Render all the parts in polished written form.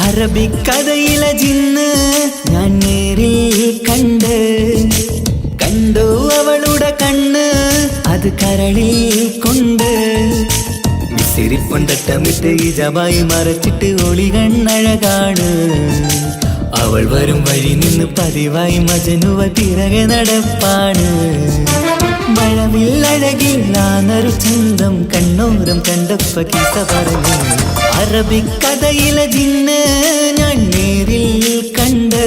അറബിക്കഥയിലെ ജിന്ന് ഞാൻ നേരിൽ കണ്ടു അവളുടെ കണ്ണ് അത് കരളിൽ കൊണ്ട് മിസിരിപ്പൊണ്ടട്ടമിട്ട് ഇജബായി മറച്ചിട്ട് ഒളി കണ്ണഴകാണ് അവൾ വരും വഴി നിന്ന് പതിവായി മജനുവ പിറകെ നടപ്പാണ് മഴവില്ലഴകില്ലാന്നൊരു ചന്തം കണ്ണോരം കണ്ടപ്പ കിസ പറഞ്ഞു അറബിക്കഥയിലെ ജിന്ന് ഞാൻ നേരിൽ കണ്ടു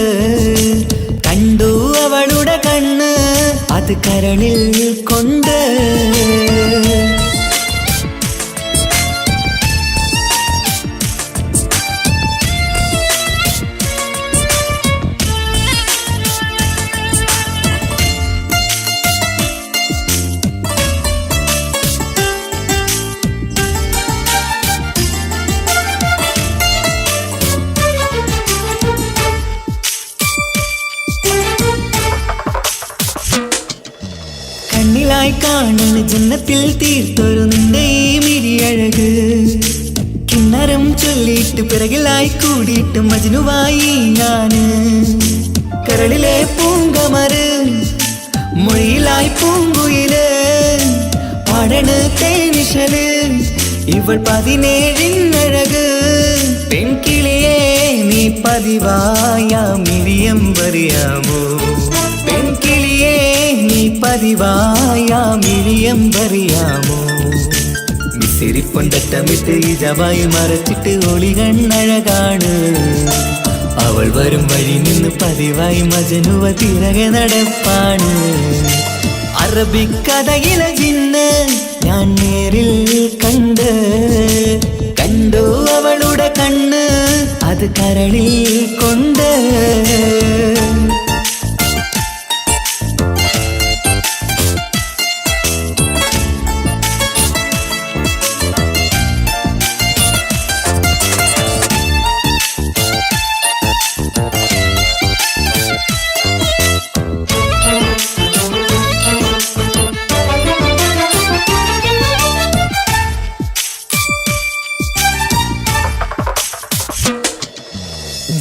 അവളുടെ കണ്ണ് അത് കരളിൽ കൊണ്ട് കണ്ണിലായി കാണുന്ന ജന്നത്തിൽ തീർത്തൊരു നിന്റെ ഈ മിഴിയഴക് കിന്നരം ചൊല്ലിയിട്ട് പിറകിലായി കൂടിയിട്ട് മജ്നുവായി ഞാന് കരളിലെ പൂങ്കമര് മൊഴിയിലായി പൂങ്കുയില് പാടണ് തേനിശല് ഇവൾ 17 പെൺകിളിയെ നീ പതിവായ മിഴിയം പറയാമോ പെൺകിളിയെ നീ പതിവായ മിഴിയം പറയാമോ മിസിരിപ്പൊണ്ടട്ടമിട്ട് ഇജബായി മറച്ചിട്ട് ഒളി കണ്ണഴകാണ് അവൾ വരും വഴി നിന്ന് പതിവായി മജനുവ പിറകെ നടപ്പാണ് അറബിക്കഥയിലെ ജിന്ന് ഞാൻ നേരിൽ കണ്ടു അവളുടെ കണ്ണ് അത് കരളിൽ കൊണ്ട്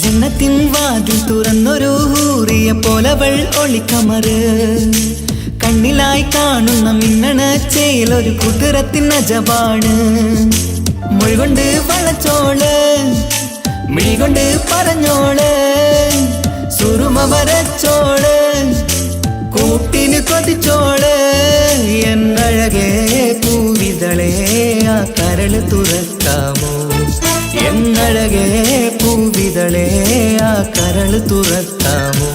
ജന്നത്തിൻ വാതിൽ തുറന്നൊരു ഹൂറിയ പോലവൾ ഒളിക്കമറ് കണ്ണിലായി കാണുന്ന മിന്നണ ചേലൊരു കുതിരത്തിൻ അജബാണ് മൊഴികൊണ്ട് വളച്ചോള് മിഴികൊണ്ട് പറഞ്ഞോള് സുറുമ വരച്ചോള് കൂട്ടിന് കൊതിച്ചോള് എന്നഴകേ പൂവിതളേ ആ കരള് തുറക്കാമോ എന്നഴകേ പൂവിതളേ ആ കരള് തുറക്കാമോ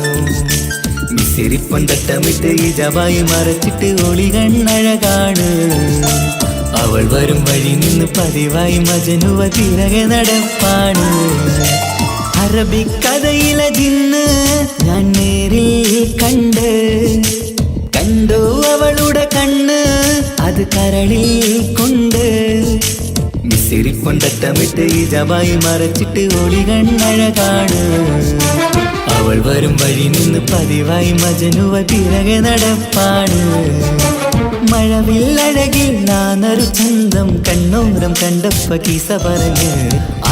മിസിരിപ്പൊണ്ടട്ടമിട്ട് ഇജബായി മറച്ചിട്ട് ഒളി കണ്ണഴകാണ് അവൾ വരും വഴി നിന്ന് പതിവായി മജനുവ പിറകെ നടപ്പാണ് അറബിക്കഥയിലെ ജിന്ന് ഞാൻ നേരിൽ കണ്ടു അവളുടെ കണ്ണ് അത് കരളിൽ കൊണ്ട് മിസിരിപ്പൊണ്ടട്ടമിട്ട് ഇജബായി മറച്ചിട്ട് ഒളി കണ്ണഴകാണ് അവൾ വരും വഴി നിന്ന് പതിവായി മജനുവ പിറകെ നടപ്പാണ് മഴവില്ലഴകില്ലാന്നൊരു ചന്തം കണ്ണോരം കണ്ടപ്പ കിസ പറഞ്ഞ്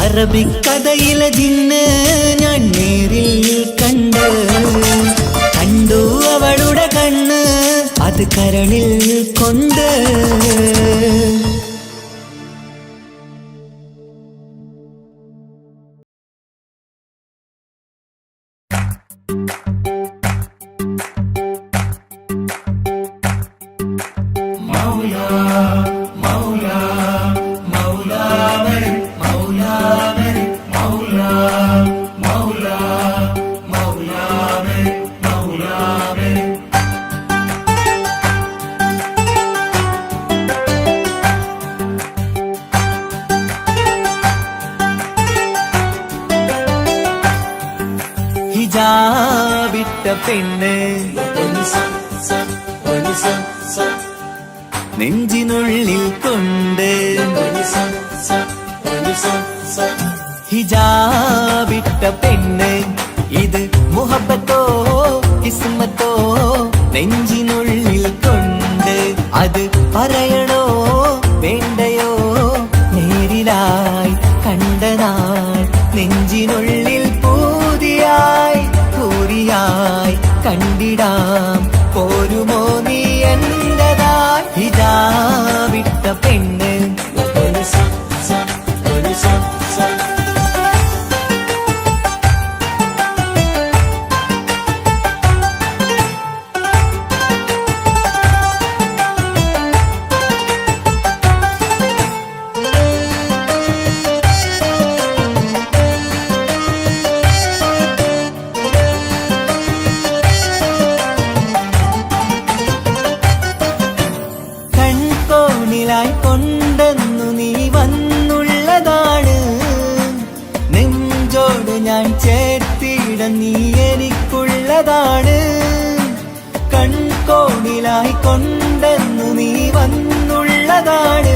അറബിക്കഥയിലെ ജിന്ന് ഞാൻ നേരിൽ കണ്ടു അവളുടെ കണ്ണ് അത് കരളിൽ കൊണ്ട് പെണ്ണ് നെഞ്ചിനുള്ളിൽ കൊണ്ട് ഹിജാബിട്ട പെണ്ണ് ഇത് മുഹബത്തോ കിസ്മത്തോ നെഞ്ചിനുള്ളിൽ കൊണ്ട് അത് പറയണോ വേണ്ടയോ നേരിലായി കണ്ട നാൾ നെഞ്ചിനുള്ളിൽ പൂതിയായി പൂരിയായി കണ്ടിടാം പോരുമോ നീ എന്റതായി ഹിജാബിട്ട പെണ്ണ് കൊണ്ടെന്നു നീ വന്നുള്ളതാണ് നെഞ്ചോട് ഞാൻ ചേർത്തിട നീ എനിക്കുള്ളതാണ് കൺകോണിലായി കൊണ്ടെന്നു നീ വന്നുള്ളതാണ്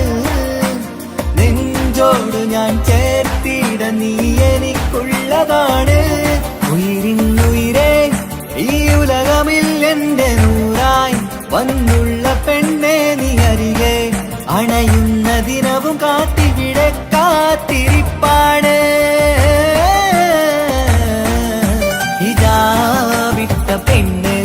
നെഞ്ചോട് ഞാൻ ചേർത്തിട നീ എനിക്കുള്ളതാണ് ഉയിരിന്നുയിരേ ഈ ഉലകമിൽ എന്റെ നൂറായി വന്നുള്ള പെണ്ണെ നീ അരികെ അണയുന്ന ദിനവും കാത്തിവിടെ കാത്തിരിപ്പാണ് ഹിജാബിട്ട പെണ്ണ്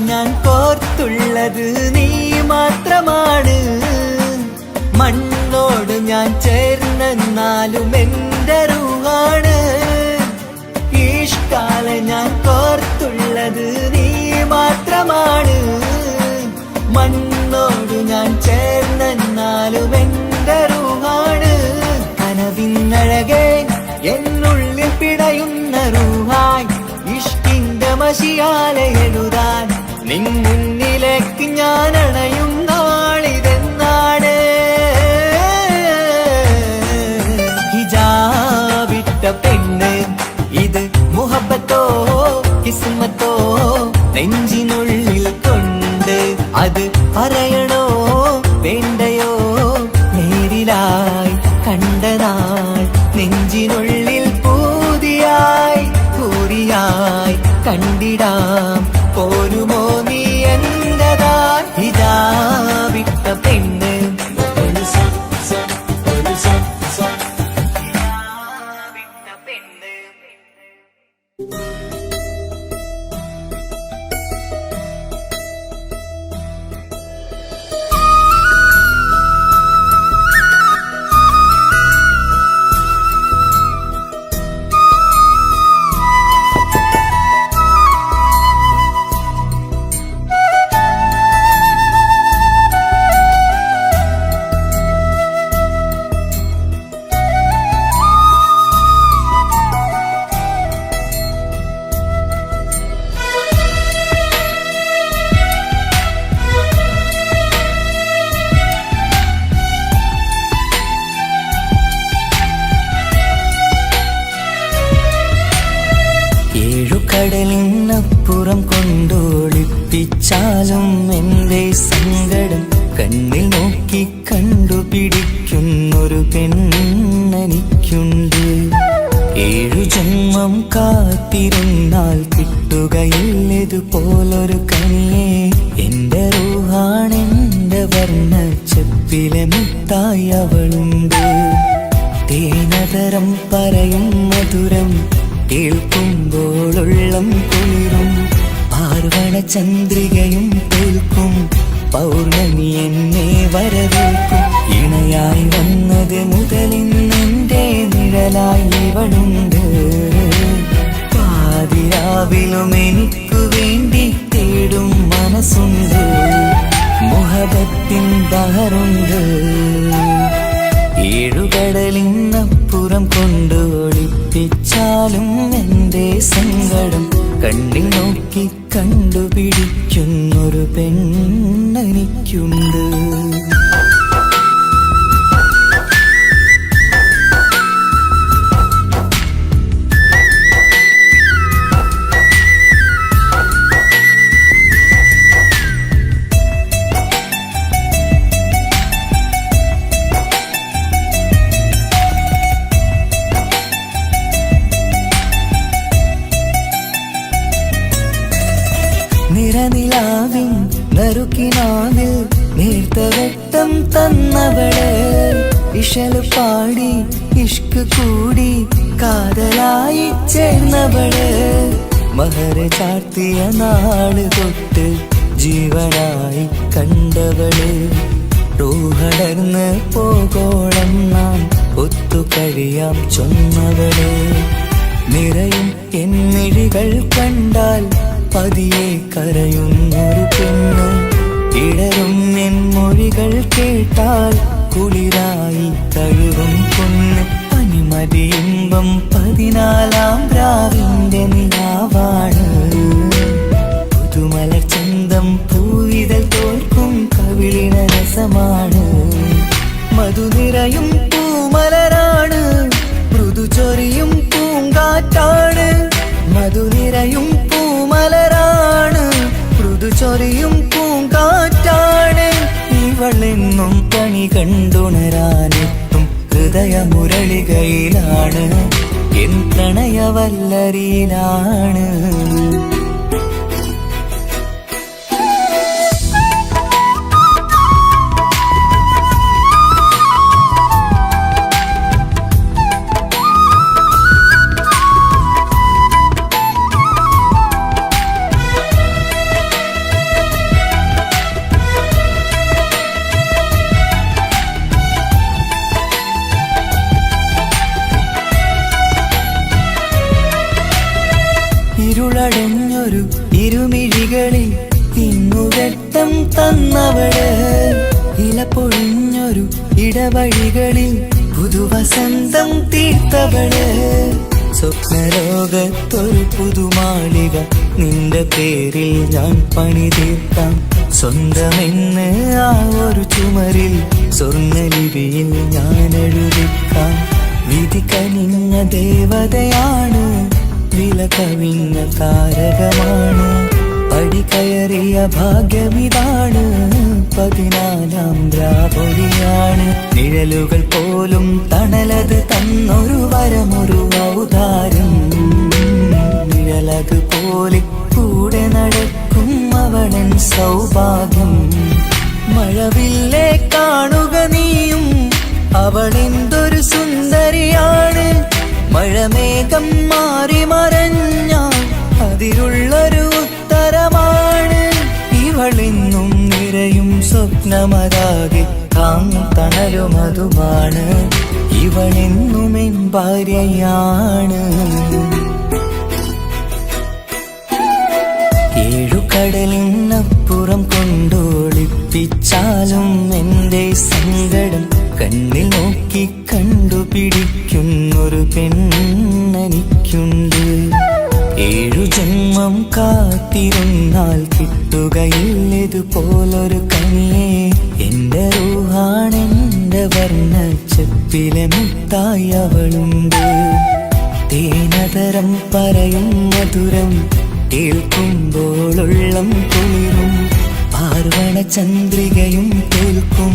ഞാൻ കോർത്തുള്ളത് നീ മാത്രമാണ് മണ്ണോട് ഞാൻ ചേർന്നെന്നാലും എന്റെ റൂഹാണ് ഈഷ്കാല ഞാൻ കോർത്തുള്ളത് നീ മാത്രമാണ് മണ്ണോട് ഞാൻ ചേർന്നെന്നാലും എന്റെ റൂഹാണ് കനവിന്നഴകെ എന്നുള്ളിൽ പിടയുന്ന റൂഹായി ഇഷ്കിന്റെ മഷിയാലെ എഴുതാൻ നിൻ മുന്നിലേക്ക് ഞാൻ അണയും നാളിതെന്നാണ് ഹിജാബിട്ട പെണ്ണ് ഇത് മുഹബത്തോ കിസ്മത്തോ നെഞ്ചിനുള്ളിൽ കൊണ്ട് അത് പറയണോ വേണ്ടയോ നേരിലായി കണ്ട നാൾ നെഞ്ചിനുള്ളിൽ പൂതിയായി പൂരിയായി കണ്ടിടാം പോരുമോ നീ എന്റതായി ഹിജാബിട്ട പെണ്ണ് കടലിനപ്പുറം കൊണ്ടോളിപ്പിച്ചാലും എന്റെ സങ്കടം കണ്ണിൽ നോക്കി കണ്ടുപിടിക്കുന്നൊരു പെണ്ണെനിക്കുണ്ട് 7 ജന്മം കാത്തിരുന്നാൽ കിട്ടുകയില്ലതുപോലൊരു കനിയെ എന്റെ റൂഹാണെന്റെ വർണ്ണച്ചെപ്പിലെ മുത്തായി അവളുണ്ട് തേനതരം പറയും മധുരം കേൾക്കുമ്പോളുള്ളം കുളിരും പാർവണ ചന്ദ്രികയും തോൽക്കും പൗർണമി എന്നെ വരവേൽക്കും ഇണയായി വന്നത് മുതലിന്നെന്റെ നിഴലായി ഇവളുണ്ട് പാതിരാവിലും എനിക്കു വേണ്ടി തേടും മനസ്സുണ്ട്, മുഹബത്തിൻ ബഹറുണ്ട്. ഏഴുകടലിനപ്പുറം കൊണ്ട് ഒളിപ്പിച്ചാലും എൻ്റെ സങ്കടം കണ്ണിൽ നോക്കി കണ്ടുപിടിക്കുന്നൊരു പെണ്ണെനിക്കുണ്ട്. നിറനിലാവിൻ നറുക്കിനാവിൽ നേർത്ത വെട്ടം തന്നവള്, ഇശല് പാടി ഇഷ്ക് കൂടി കാതലായി ചേർന്നവള്, മഹർ ചാർത്തിയ നാള് തൊട്ട് ജീവനായി കണ്ടവള്, റൂഹടർന്ന് പോകോളം നാം ഒത്തു കഴിയാം ചൊന്നവള്. നിറയും എന്നിഴികൾ കണ്ടാൽ പതിയെ കരയുന്നൊരു പെണ്ണ്, ഇടറും എൻ മൊഴികൾ കേട്ടാൽ കുളിരായി തഴുകും പൊന്ന്. പനിമതിയിമ്പം 14-ാം രാവിന്റെ നിലാവാണ്, പുതുമലർ ചന്തം പൂവിതൽ തോൽക്കും കവിളിന രസമാണ്. മധുനിറയും പൂമലരാണ്, മൃദു ചൊരിയും പൂങ്കാറ്റാണ്. മധുനിറയും പൂമലരാണ്, മൃദു ചൊരിയും പൂങ്കാറ്റാണ്. ഇവളെന്നും കണി കണ്ടുണരാനെത്തും ഹൃദയമുരളികയിലാണ്, എൻ പ്രണയവല്ലരിയിലാണ്. ഇരുളടഞ്ഞൊരു ഇരുമിഴികളിൽ ഇന്നുവെട്ടം തന്നവള്, ഇലപ്പൊഴിഞ്ഞൊരു ഇടവഴികളിൽ പുതുവസന്തം തീർത്തവള്. സ്വപ്നലോകത്തൊരു പുതുമാളിക നിന്റെ പേരിൽ ഞാൻ പണി തീർക്കാം, സ്വന്തമെന്ന് ആ ഒരു ചുമരിൽ സ്വർണ്ണലിപിയിൽ ഞാൻ എഴുതിക്കാം. വിധി കനിഞ്ഞ ദേവതയാണ്, വില കവിഞ്ഞ താരകമാണ്, പടി കയറിയ ഭാഗ്യമിതാണ്, 14-ാം രാപൊലിയാണ്. നിഴലുകൾ പോലും തണലത് തന്നൊരു വരമൊരു ഔദാര്യം, നിഴലത് പോലെ കൂടെ നടക്കും അവളൻ സൗഭാഗ്യം. മഴവില്ലേ കാണുക നീയും, അവളെന്തൊരു സുന്ദരിയാണ്. മഴമേഘം മാറി മറഞ്ഞാൽ അതിലുള്ളൊരു ഉത്തരമാണ്, ഇവളെന്നും നിറയും സ്വപ്നമതാകെ തണലുമതുമാണ്. ഇവളെന്നും എൻ ഭാര്യയാണ്. ഏഴുകടലിനപ്പുറം കൊണ്ടോളിപ്പിച്ചാലും എൻ്റെ സങ്കടം കണ്ണിൽ നോക്കി കണ്ടുപിടിക്കുന്നൊരു പെണ്ണെനിക്കുണ്ട്. 7 ജന്മം കാത്തിരുന്നാൽ കിട്ടുകയില്ലതുപോലൊരു കനിയെ, എൻ്റെ റൂഹാണെൻ്റെ വർണ്ണച്ചെപ്പിലെ മുത്തായി അവളുണ്ട്. തേനതരം പറയും മധുരം കേൾക്കുമ്പോളുള്ളം കുളിരും, പാർവണ ചന്ദ്രികയും കേൾക്കും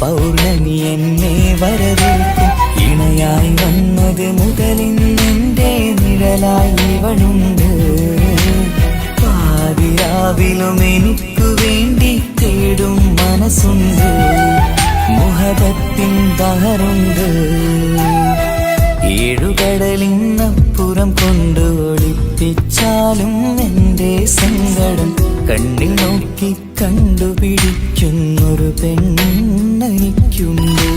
പൗർണമി എന്നെ വരവേൽക്കും. ഇണയായി വന്നത് മുതലിന്നെൻ്റെ നിഴലായി ഇവളുണ്ട്, പാതിരാവിലും എനിക്കു വേണ്ടി തേടും മനസ്സുണ്ട്, മുഹബത്തിൻ ബഹറുണ്ട്. ഏഴുകടലിനപ്പുറം കൊണ്ട് ഒളിപ്പിച്ചാലും എൻ്റെ സങ്കടം കണ്ണിൽ നോക്കി കണ്ടുപിടിക്കുന്നൊരു പെണ്ണെനിക്കുണ്ട്.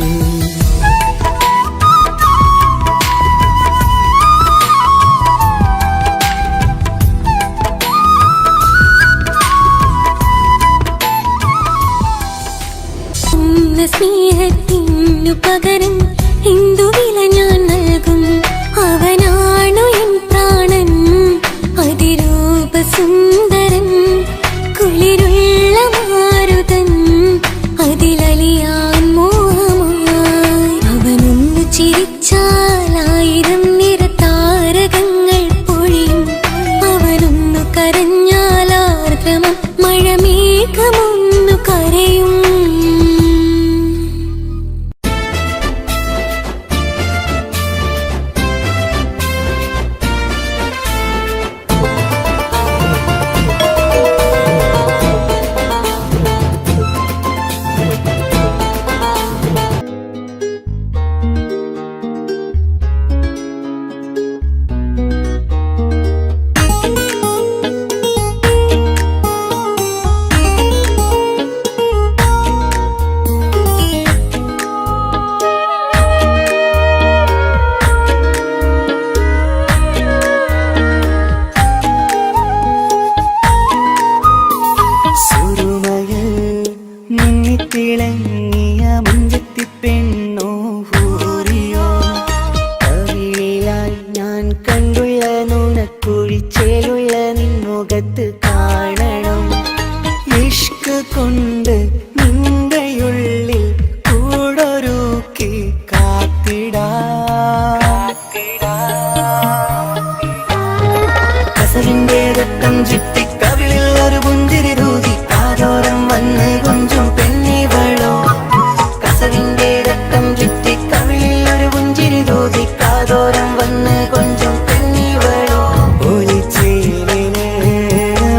സ്നേഹത്തിനു പകരം എന്തു വില ഞാൻ നൽകും? അവനാണു എൻ പ്രാണൻ, അതിരൂപസുന്ദരൻ, കുളിരുള്ള മാരുതൻ, അതിലലിയാൻ മോഹമായി. അവനൊന്നു ചിരിച്ചാൽ 1000 നിറതാരകങ്ങൾ പൊഴിയും. അവനൊന്നു കരഞ്ഞാൽ ആർദ്രമം മഴമേഘമൊന്നു കരയും. തിളങ്ങിയ മുഞ്ചത്തി പെണ്ണോ ഹൂറിയോ, കവിളിലായി ഞാൻ കണ്ടുള്ള നുണക്കുഴിച്ചേലുള്ള നിൻമുഖത്ത് കാണണം. ഇഷ്ക് കൊണ്ട് നിന്റെയുള്ളിൽ കൂടൊരുക്കി കാത്തിടാ. കസവിന്റെ രക്തം ചുറ്റി കവിളിൽ ഒരു പുഞ്ചിരി തൂകി കാതോരം വന്ന് കൊഞ്ചും പെണ്ണിവളോ. കസവിന്റെ രക്തം ചുറ്റി കവിളിൽ ഒരു പുഞ്ചിരി തൂകി കാതോരം വന്ന് കൊഞ്ചും പെണ്ണിവളോ. ഒലിച്ചേലിന്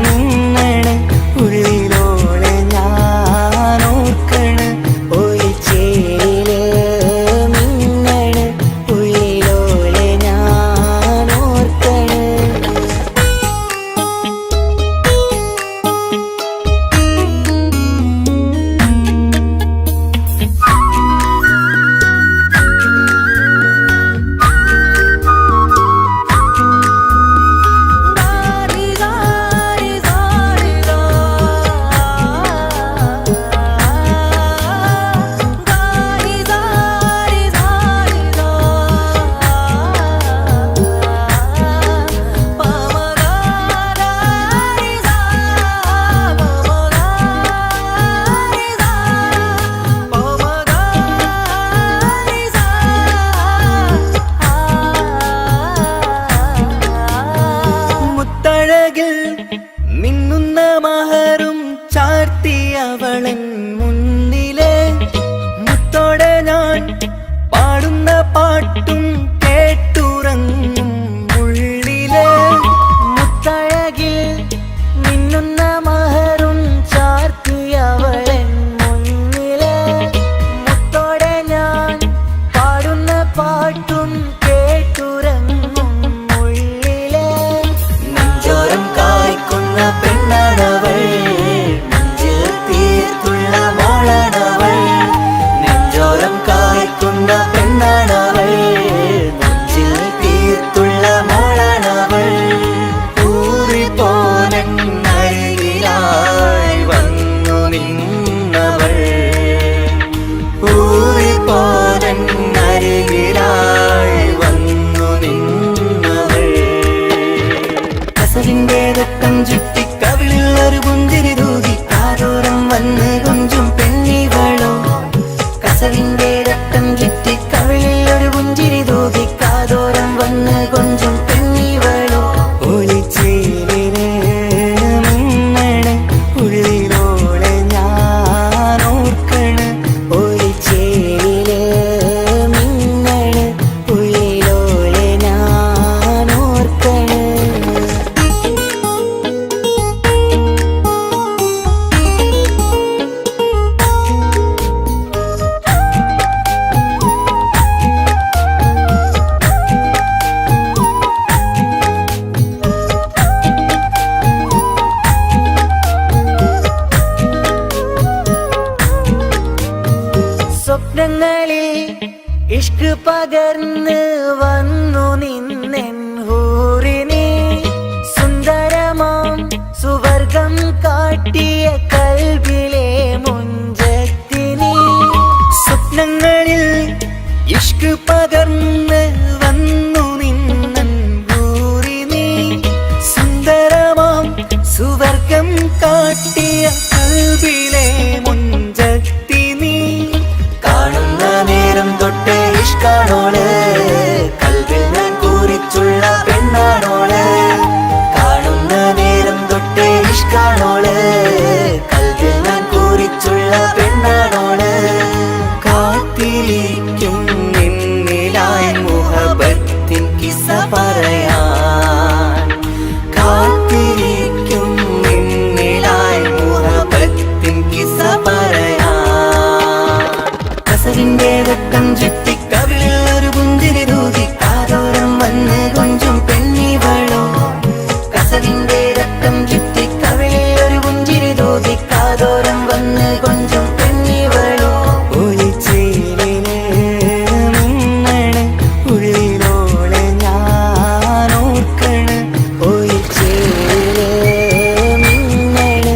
മിന്നണ് ഉള്ളിലോളെ ഞാനോർക്കണ്. ഒലിച്ചേലില് മിന്നണ് ഉള്ളിലോളെ ഞാനോർക്കണ്. മിന്നുന്ന മഹറും ചാർത്തിയവളൻ മുന്നിലെ മുത്തോടെ ഞാൻ പാടുന്ന പാട്ടും കേട്ടുറങ്ങും ഉള്ളിലെ. മുത്തഴകിൽ മിന്നുന്ന മഹറും ചാർത്തിയവളൻ മുന്നിലെ മുത്തോടെ ഞാൻ പാടുന്ന പാട്ടും കേട്ടുറങ്ങും ഉള്ളിലെ. നെഞ്ചോരം കായ്ക്കുന്ന പെണ്ണാണവൾ, നെഞ്ചിൽ തീർത്തുള്ള മോളാണവൾ. നെഞ്ചോരം കായ്ക്കുന്ന പെണ്ണാണവൾ, നെഞ്ചിൽ തീർത്തുള്ള മോളാണവൾ. ഊറിപ്പോനരികിലായി വന്നു നിന്നവൾ, ഊറിപ്പോനരികിലായി വന്നു നിന്നവൾ. കസവിന്റെ രക്തം ചുറ്റി കവിളിൽ ഒരു പുഞ്ചിരി തൂകി കാതോരം വന്ന് കൊഞ്ചും പെണ്ണിവളോ. കസവിന്റെ രക്തം ചുറ്റി കവിളിൽ ഒരു പുഞ്ചിരി തൂകി കാതോരം വന്ന് കൊഞ്ചും പെണ്ണിവളോ. ഒലിച്ചേലിന് മിന്നണ് ഉള്ളിലോളെ ഞാനോർക്കണ്. ഒലിച്ചേലില് മിന്നണ് ഉള്ളിലോളെ ഞാനോർക്കണ്. സ്വപ്നങ്ങളിൽ ഇഷ്ക് പകർന്ന് വന്നു നിന്നെൻ ഹൂറിനെ. സുന്ദരമാം സുവർഗം കാട്ടിയ കൽബിലെ മുഞ്ചത്തിനെ. കസവിന്റെ വെട്ടം ചുറ്റി കവിളിൽ ഒരു പുഞ്ചിരി തൂകി കാതോരം വന്ന് കൊഞ്ചും പെണ്ണിവളോ കസവിന്റെ രക്തം ചുറ്റി കവിളിൽ ഒരു പുഞ്ചിരി തൂകി കാതോരം വന്ന് കൊഞ്ചും പെണ്ണിവളോ ഒളിച്ചേലിന് മിന്നണ് ഉള്ളിലോളെ ഞാൻ ഓർക്കണ് ഒളിച്ചേലിന് മിന്നണ്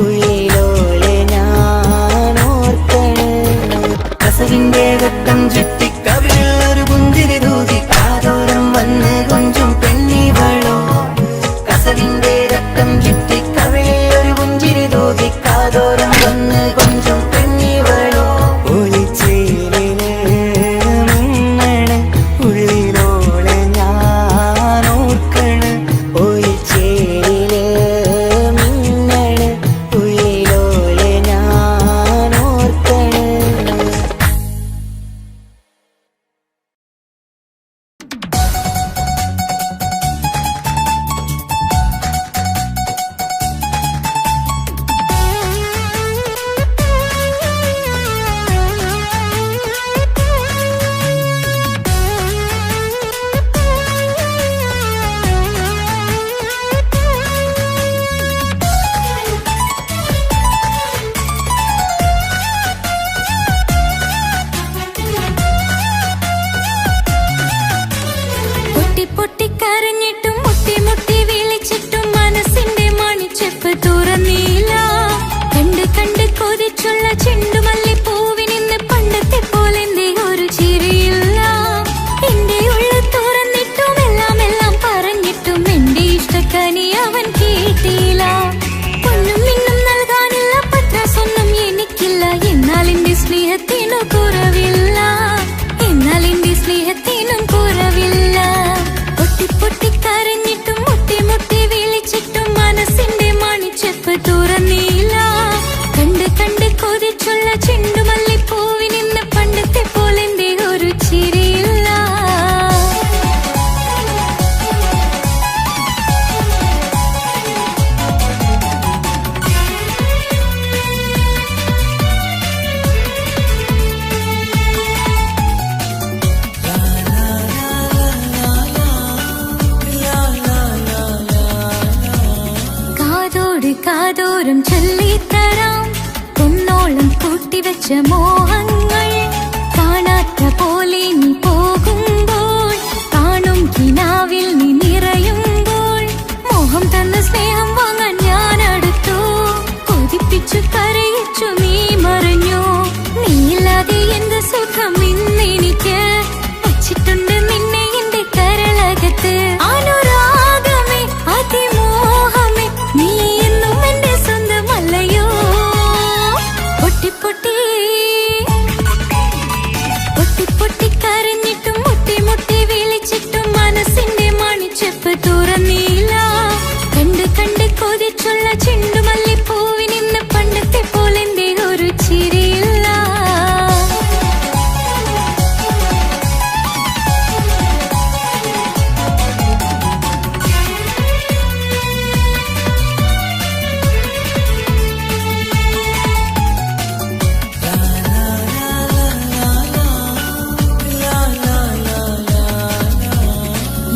ഉള്ളിലോളെ ഞാൻ ഓർക്കണ് കസവിന്റെ വെട്ടം ചുറ്റി കവിളിൽ ഒരു പുഞ്ചിരി തൂകി കാതോരം വന്ന് കൊഞ്ചും പെണ്ണിവളോ കസവിന്റെ രക്തം ചുറ്റി കവിളിൽ ഒരു പുഞ്ചിരി തൂകി കാതോരം വന്ന് കൊഞ്ചും പെണ്ണിവളോ ഒളിച്ചേലിന് മിന്നണ് ഉള്ളിലോളെ ഞാൻ ഓർക്കണ് ഒളിച്ചേലിന് മിന്നണ് ഉള്ളിലോളെ ഞാൻ ഓർക്കണ് പൊട്ടി പൊട്ടി കരഞ്ഞിട്ടും മുട്ടി മുട്ടി വിളിച്ചിട്ടും മനസ്സിന്റെ മണിച്ചെപ്പ് തുറന്നില്ല കണ്ട് കണ്ട് കൊതിച്ചുള്ള ചെണ്ടുമല്ലി പൂവിനിന്ന് പണ്ടത്തെ പോലെന്തേ ഒരു ചിരിയില്ല എന്റെ ഉള്ളു തുറന്നിട്ടും എല്ലാം എല്ലാം പറഞ്ഞിട്ടും എന്റെ ഇഷ്ടക്കനി അവൻ കേട്ടില്ല പൊന്നും മിന്നും നൽകാനില്ല പത്രാസൊന്നും എനിക്കില്ല എന്നാൽ എന്റെ സ്നേഹത്തിനു കുറവില്ല എന്നാൽ എന്റെ സ്നേഹത്തിനും കുറവില്ല പൊട്ടി പൊട്ടി കരഞ്ഞിട്ടും മുട്ടി മുട്ടി വിളിച്ചിട്ടും മനസ്സിന്റെ മണിച്ചെപ്പ് തുറന്നില്ല കണ്ട് കണ്ട് കൊതിച്ചുള്ള ചെണ്ടുമല്ലി പൂവിനിന്ന് പണ്ടത്തെ പോലെന്തേ ഒരു ചിരിയില്ല കാതോട് കാതോരം ചൊല്ലിത്തരാം കുന്നോളം കൂട്ടിവെച്ച മോഹങ്ങൾ കാണാത്ത പോലെ നീ പോകുമ്പോൾ കാണും കിനാവിൽ നീ നിറയുമ്പോൾ മോഹം തന്ന സ്നേഹം വാങ്ങാൻ ഞാൻ അടുത്തു കൊതിപ്പിച്ചു കരയിച്ചു നീ മറഞ്ഞു നീയില്ലാതെ എന്ത് സുഖം ഇന്നെനിക്ക് വച്ചിട്ടുണ്ട് നിന്നെ എന്റെ കരളകത്ത് അനുരാഗമേ അതിമോഹമേ നീ എന്നും എന്റെ സ്വന്തമല്ലയോ പൊട്ടി പൊട്ടി പൊട്ടി പൊട്ടി കരഞ്ഞിട്ടും മുട്ടി മുട്ടി വിളിച്ചിട്ടും മനസ്സിന്റെ മണിച്ചെപ്പ് തുറന്നില്ല കണ്ട് കണ്ട് കൊതിച്ചുള്ള ചെണ്ടുമല്ലി പൂവിനിന്ന് പണ്ടത്തെ പോലെന്തേ ഒരു ചിരിയില്ല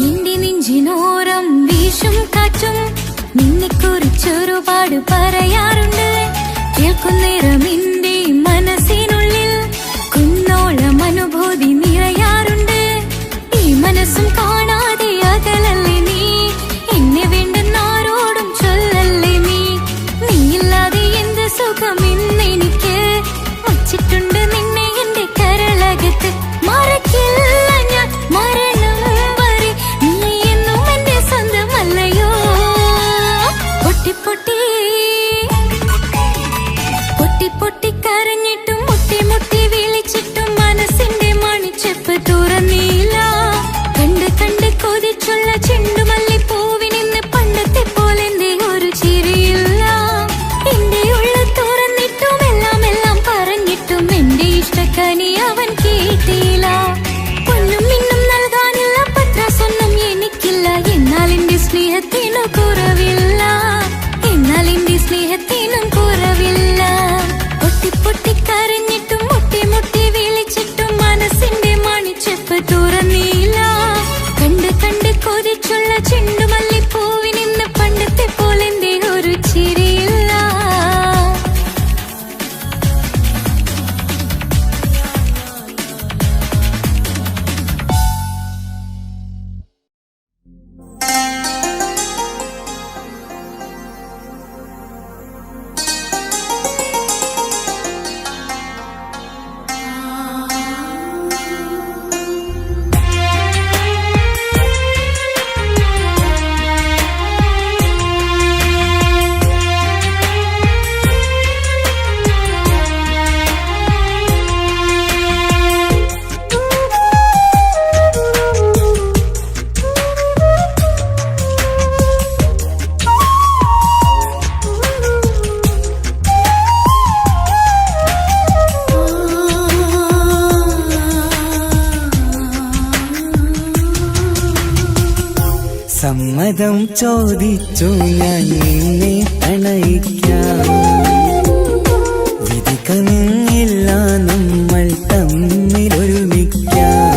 എന്റെ നെഞ്ചിനോരം വീശും കാറ്റും നിന്നെക്കുറിച്ചൊരുപാട് പറയാറുണ്ട് കേൾക്കുന്നേരം എന്റെ മനസ്സിനുള്ളിൽ കുന്നോളം അനുഭൂതി നിറയാറുണ്ട് ഈ മനസ്സും കാണാതെ അകലല്ലേ നീ എന്നെ വേണ്ടെന്നാരോടും ചൊല്ലല്ലേ നീ നീയില്ലാതെ എന്ത് സുഖം ഇന്നെനിക്ക് വച്ചിട്ടുണ്ട് നിന്നെ എന്റെ കരളകത്ത് മറക്കില്ല ഞാൻ മരണം വരെ നീ എന്നും എന്റെ സ്വന്തമല്ലയോ പൊട്ടി പൊട്ടി പൊട്ടി പൊട്ടി സമ്മതം ചോദിച്ചു ഞാൻ നിന്നെ പ്രണയിക്കാം. വിധി കനിഞ്ഞില്ല നമ്മൾ തമ്മിലൊരുമിക്കാം.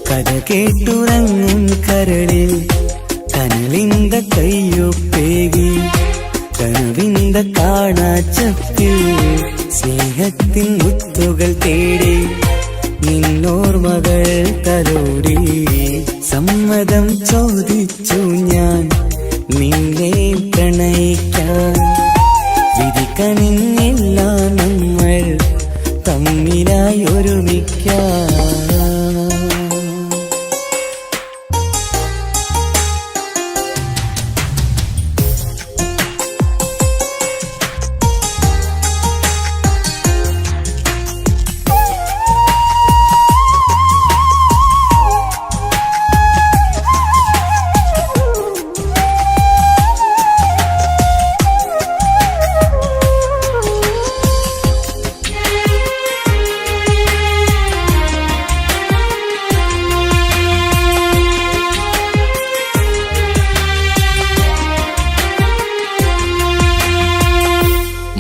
കഥ കേട്ടുറങ്ങും കരളിൽ കനലിന്ത കയ്യൊപ്പേകി കനവിന്ത കാണാച്ചപ്പിൽ സ്നേഹത്തിൻ മുത്തുകൾ തേടി നിന്നോർമകൾ തലോടി. സമ്മതം ചോദിച്ചു ഞാൻ നിന്നെ പ്രണയിക്കാൻ. വിധി കനിഞ്ഞില്ല നമ്മൾ തമ്മിലായി ഒരുമിക്കാം.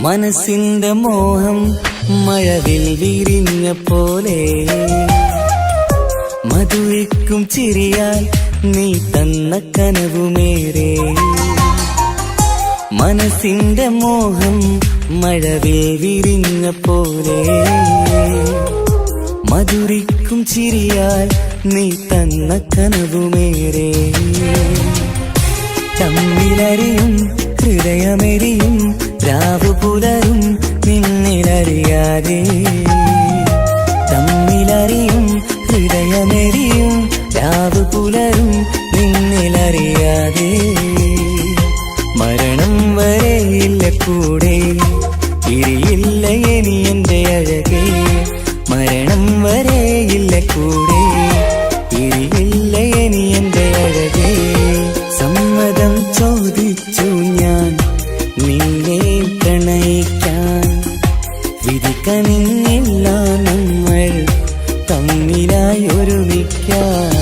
മനസ്സിന്റെ മോഹം മഴവിൽ വിരിഞ്ഞ പോലെ മധുരിക്കും ചിരിയാൽ നീ തന്ന കനവുമേറെ. മനസ്സിന്റെ മോഹം മഴവിൽ വിരിഞ്ഞ പോലെ മധുരിക്കും ചിരിയാൽ നീ തന്ന കനവുമേറെ. തമ്മിലറിയും ഹൃദയമെരിയും രാവു പുലരും നിന്നിലറിയാതെ. തമ്മിലറിയും ഹൃദയമെരിയും രാവു പുലരും നിന്നിലറിയാതെ. മരണം വരെയില്ല കൂടെ ഇരിയില്ല ഇനി എന്റെ അഴകേ. മരണം വരെയില്ല കൂടെ ഇരിയില്ല ഇനി എന്റെ അഴകേ. സമ്മതം ചോദിച്ചു ഞാൻ നിന്നെ പ്രണയിക്കാൻ. വിധി കനിഞ്ഞില്ല നമ്മൾ തമ്മിലായി ഒരുമിക്കാം.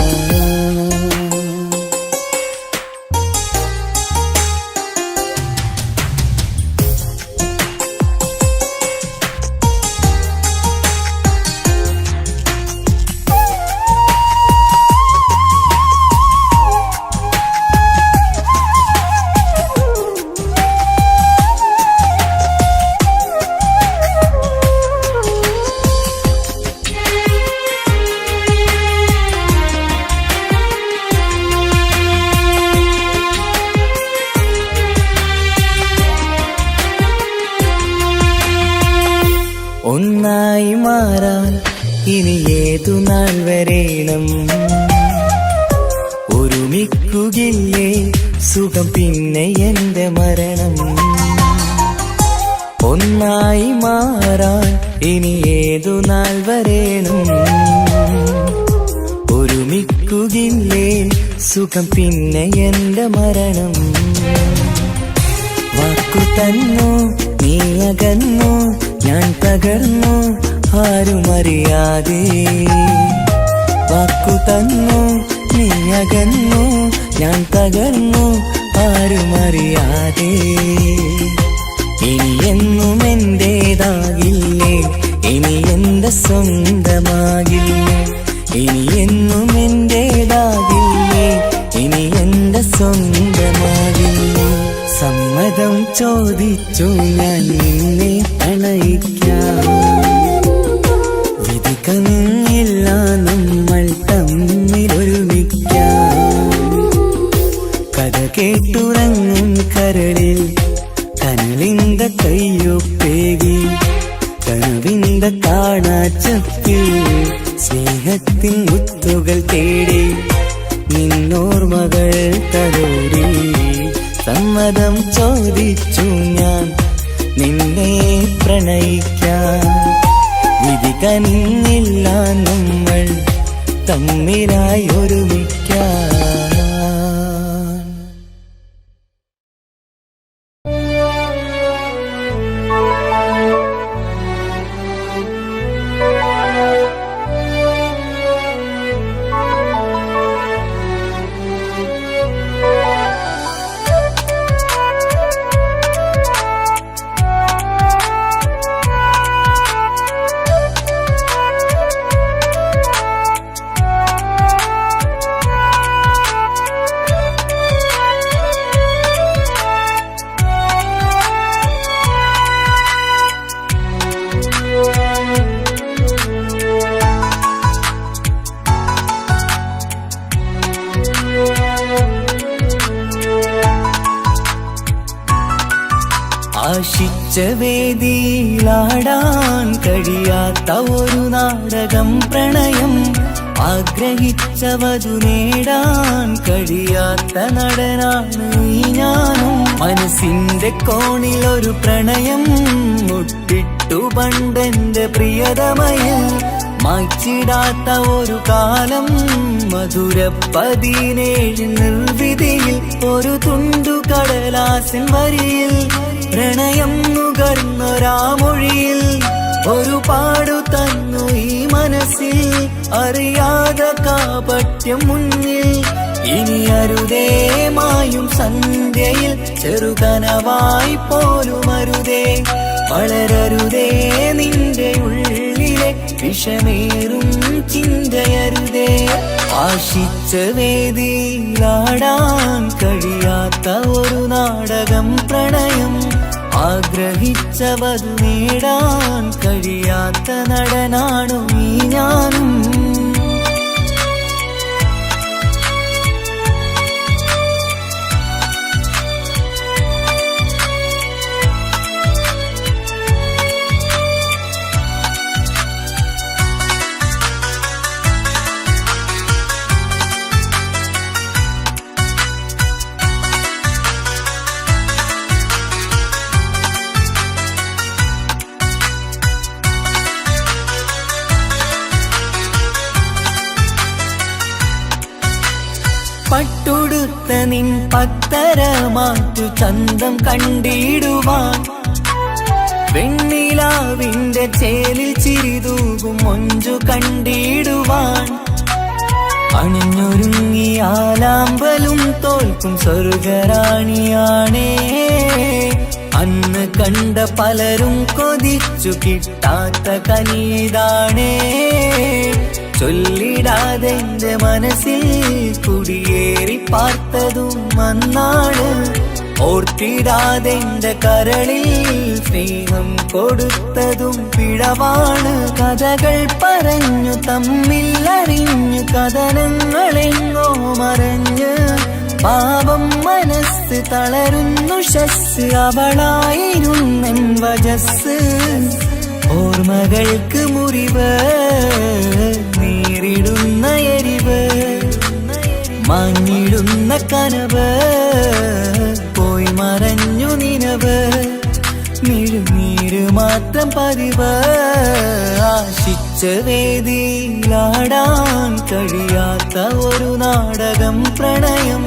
ഒന്നായി മാറാൻ ഇനി ഏതു നാൾ വരേണം. ഒരുമിക്കുകയില്ലേ സുഖം പിന്നെ എന്റെ മരണം. ഒന്നായി മാറാൻ ഇനി ഏതു നാൾ വരേണം. ഒരുമിക്കുകയില്ലേ സുഖം പിന്നെ എന്റെ മരണം. വാക്കു തന്നു നീ അകന്നു ഞാൻ തകർന്നു ആരുമറിയാതെ. വാക്കു തന്നു നീ അകന്നു ഞാൻ തകർന്നു ആരുമറിയാതെ. ഇനി എന്നും എന്റേതാകില്ലേ ഇനി എന്റെ സ്വന്തമാകില്ലേ. ഇനി എന്നും എന്റേതാകില്ലേ ഇനി എന്റെ സ്വന്തമാകില്ലേ. സമ്മതം ചോദിച്ചു ഞാൻ നിന്നെ പ്രണയിക്കാം. വിധി കനിഞ്ഞില്ല നമ്മൾ തമ്മിലൊരുമിക്കാം. കഥ കേട്ടുറങ്ങും കരളിൽ കനലിന്ത കയ്യൊപ്പേകി കനവിന്ത കാണാച്ചപ്പിൽ സ്നേഹത്തിൻ മുത്തുകൾ തേടി നിന്നോർമകൾ തലോടി. സമ്മതം ചോദിച്ചു ഞാൻ നിന്നെ പ്രണയിക്കാൻ. വിധി കനിഞ്ഞില്ല നമ്മൾ തമ്മിലായി ഒരുമിക്കാൻ. ആശിച്ച വേദിയിലാടാൻ കഴിയാത്ത ഒരു നാടകം പ്രണയം, ആഗ്രഹിച്ചവതു നേടാൻ കഴിയാത്ത നടനാണ് ഈ ഞാനും. മനസ്സിന്റെ കോണിൽ ഒരു പ്രണയം മുട്ടിട്ടു പണ്ടെന്റെ പ്രിയതമയിൽ, മായ്ച്ചിടാത്ത ഒരു കാലം മധുര 17 നിർവിധിയിൽ, ഒരു തുണ്ടു കടലാസിൻ വരിയിൽ പ്രണയം നുകർന്നൊരാമൊഴിയിൽ ഒരു പാടു തന്നു ഈ മനസ്സിൽ, അറിയാതെ കാപട്യം മുന്നിൽ. ഇനി അരുതേ മായും സന്ധ്യയിൽ ചെറുകനവായി പോലും അരുതേ, വളരരുതേ നിന്റെ ഉള്ളിലെ വിഷമേറും ചിന്തയരുതേ. ആശിച്ച വേദിയിലാടാൻ കഴിയാത്ത ഒരു നാടകം പ്രണയം, ആഗ്രഹിച്ചവതു നേടാൻ കഴിയാത്ത നടനാണു ഈ ഞാനും. പട്ടുടുത്ത നിൻ പത്തര മാറ്റു ചന്തം കണ്ടിടുവാൻ, വെണ്ണിലാവിന്റെ ചേലിൽ ചിരിതൂകും മൊഞ്ചു കണ്ടിടുവാൻ, അണിഞ്ഞൊരുങ്ങിയാലാമ്പലും തോൽക്കും സ്വർഗറാണിയാണേ. അന്ന് കണ്ട പലരും കൊതിച്ചു കിട്ടാത്ത കനിതാണേ, ചൊല്ലിടാതെ എന്റെ മനസ്സിൽ കുടിയേറി പാർത്തതും അന്നാണ്, ഓർത്തിടാതെ എന്റെ കരളിൽ സ്നേഹം കൊടുത്തതും പിഴവാണ്. കഥകൾ പറഞ്ഞു തമ്മിൽ അറിഞ്ഞു കഥനങ്ങളെങ്ങോ മറഞ്ഞ്, പാപം മനസ്സ് തളരുന്നു ശസ്, അവളായിരുന്നെൻ വജസ്. ഓർമ്മകൾക്ക് മുറിവ് നേരിടുന്ന എരിവ്, മാഞ്ഞിടുന്ന കനവ് പോയി മറഞ്ഞു നിനവ്, മിഴുനീര് മാത്രം പതിവ്. ആശിച്ച വേദിയിലാടാൻ കഴിയാത്ത ഒരു നാടകം പ്രണയം,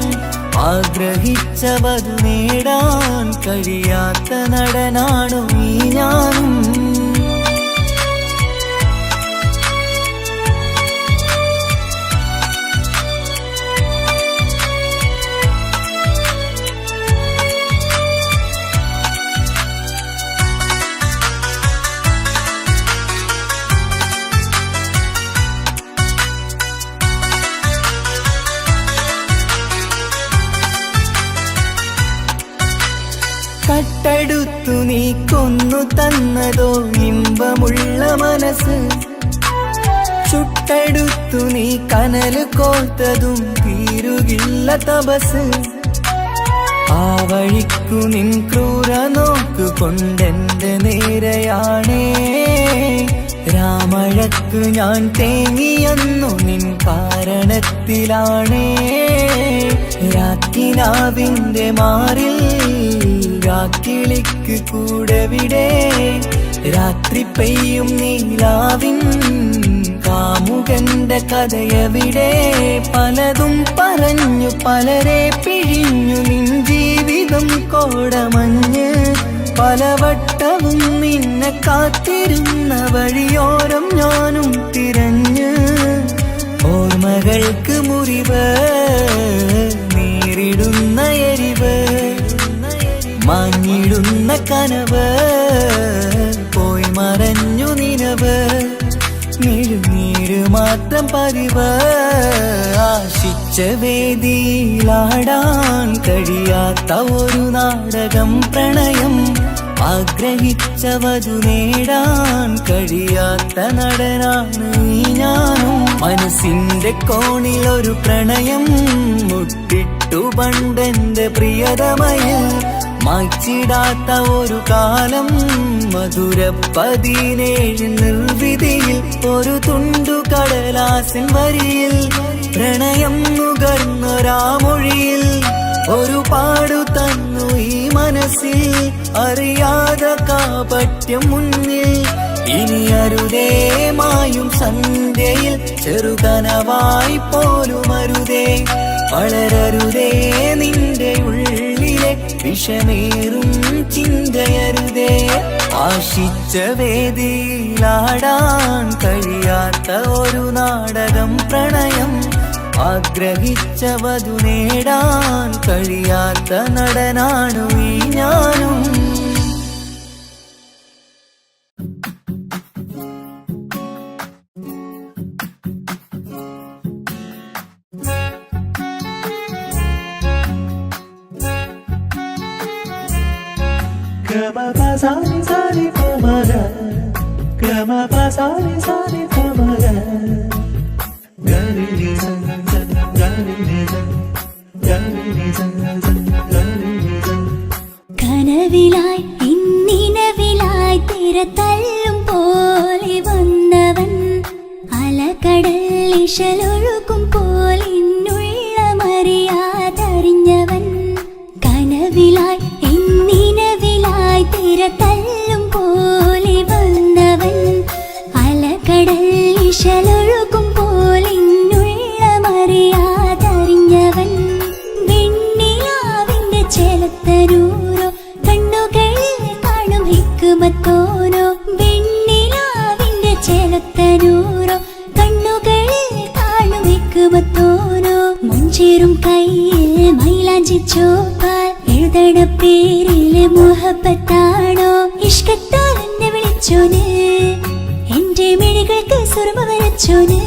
ആഗ്രഹിച്ചവതു നേടാൻ കഴിയാത്ത നടനാണു ഈ ഞാനും. കട്ടെടുത്തു നീ കൊന്നു തന്നതോ ഇമ്പമുള്ള മനസ്സ്, ചുട്ടെടുത്തു നീ കനല് കോർത്തതും തീരുകില്ല തപസ്. ആ വഴിക്കു നിൻ ക്രൂര നോക്കു കൊണ്ടെന്റെ നേരെയാണേ, രാമഴക്ക് ഞാൻ തേങ്ങിയെന്നു നിൻ കാരണത്തിലാണേ. രാക്കിനാവിന്റെ മാറിൽ രാക്കിളിക്ക് കൂടെവിടെ, രാത്രി പെയ്യും നീലാവിൻ കാമുകന്റെ കഥയവിടെ. പലതും പറഞ്ഞു പലരെ പിഴിഞ്ഞു നിൻ ജീവിതം കോടമഞ്ഞ്, പലവട്ടവും നിന്നെ കാത്തിരുന്ന വഴിയോരം ഞാനും തിരഞ്ഞ്. ഓർമ്മകൾക്ക് മുറിവ് നേരിടുന്ന എരിവ്, മാഞ്ഞിടുന്ന കനവ് പോയി മറഞ്ഞു നിനവ്, മിഴുനീര് മാത്രം പതിവ്. ആശിച്ച വേദിയിലാടാൻ കഴിയാത്ത ഒരു നാടകം പ്രണയം, ആഗ്രഹിച്ചവതു നേടാൻ കഴിയാത്ത നടനാണ് ഈ ഞാനും. മനസ്സിന്റെ കോണിൽ ഒരു പ്രണയം മുട്ടിട്ടു പണ്ടെന്റെ പ്രിയതമയിൽ, മായ്ച്ചിടാത്ത ഒരു കാലം മധുര 17 നിർവിധിയിൽ ഒരു തുണ്ടു കടലാസിൻ വരിയിൽ പ്രണയം നുകർന്നൊരാമൊഴിയിൽ ഒരു പാടു തന്നു ഈ മനസ്സിൽ അറിയാതെ കാപട്യം മുന്നിൽ ഇനി അരുതേ മായും സന്ധ്യയിൽ ചെറുകനവായി പോലും അരുതേ വളരരുതേ നിന്റെ ഉള്ളിലെ വിഷമേറും ചിന്തയരുതേ ആശിച്ച വേദിയിലാടാൻ കഴിയാത്ത ഒരു നാടകം പ്രണയം ആഗ്രഹിച്ച വധു നേടാൻ കഴിയാത്ത നടനാണു ഈ ഞാനും കനവിലായി ഇന്നിനവിലായി തിരതല്ലും പോലെ വന്നവൻ അലകടൽ ഇശലൊഴുകും പോലെ മറിയാതറിഞ്ഞവൻ കനവിലായി ഇന്നിനവിലായി തിരതല്ലും പോലെ വന്നവൻ അലകടൽ ഇശലൊഴുകും പോലെ മറിയാതറിഞ്ഞവൻ വെണ്ണിലാവിന്റെ ചെലത്തരൂരോ കണ്ണുകളിൽ കാണും ഹിക്കുമത്തോനോ വെണ്ണിലാവിന്റെ ചെലത്തരൂരോ കണ്ണുകളിൽ കാണും ഹിക്കുമത്തോനോ മുഞ്ചേറും കയ്യിൽ മൈലാഞ്ചി ചോപ്പാൽ എഴുതണ പേരില് മുഹബത്താണോ ഇഷ്കത്താൽ എന്നെ വിളിച്ചോന് എന്റെ മിഴികൾക്ക് സുറുമ വരച്ചോന്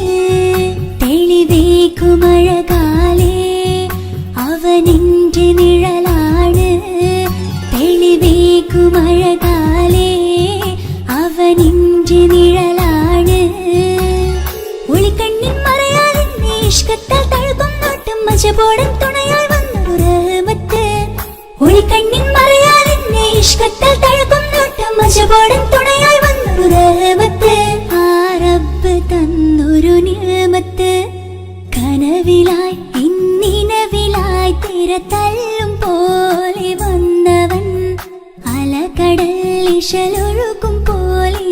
തെളിവേക്കുമഴകാലേ അവനെന്റെ നിഴലാണ് തെളിവേക്കുമഴകാലേ അവനെന്റെ നിഴലാണ് ഒളിക്കണ്ണിൻ മറയാലെന്നെ ഇഷ്കത്താൽ തഴുകും നോട്ടും മജബോടൻ തുണയായി വന്നൊരു റഹ്മത്ത് ഒളിക്കണ്ണിൻ മറയാലെന്നെ ഇഷ്കത്താൽ തഴുകും നോട്ടും മജബോടൻ തുണയായി വന്നൊരു റഹ്മത്ത് ആ റബ്ബ് തന്നൊരു നിഅമത്ത് കനവിലായി ഇന്നിനവിലായി തിരതല്ലും പോലെ വന്നവൻ അലകടൽ ഇശലൊഴുകും പോലെ